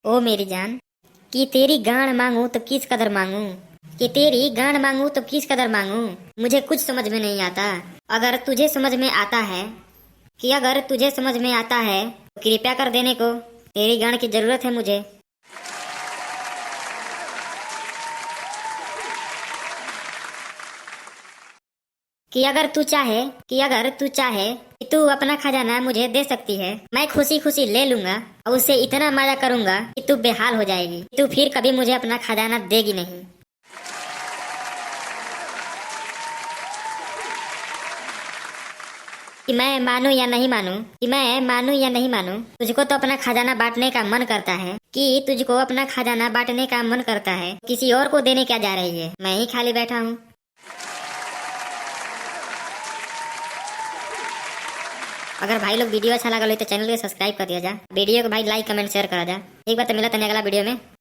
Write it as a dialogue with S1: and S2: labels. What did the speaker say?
S1: ओ मेरी जान, कि तेरी गांड मांगू तो किस कदर मांगू, कि तेरी गांड मांगू तो किस कदर मांगू। मुझे कुछ समझ में नहीं आता। अगर तुझे समझ में आता है, कि अगर तुझे समझ में आता है तो कृपया कर देने को। तेरी गांड की जरूरत है मुझे। कि अगर तू चाहे, कि अगर तू चाहे कि तू अपना खजाना मुझे दे सकती है, मैं खुशी खुशी ले लूंगा और उससे इतना मजा करूंगा कि तू बेहाल हो जाएगी। तू फिर कभी मुझे अपना खजाना देगी नहीं। कि मैं मानूं या नहीं मानूं, कि मैं मानूं या नहीं मानूं, तुझको तो अपना खजाना बांटने का मन करता है, कि तुझको अपना खजाना बांटने का मन करता है। किसी और को देने क्या जा रही है, मैं ही खाली बैठा हूँ। अगर भाई लोग वीडियो अच्छा लगा तो चैनल को सब्सक्राइब कर दिया जा, वीडियो को भाई लाइक कमेंट शेयर करा जा। एक बार तो मिला तने अगला वीडियो में।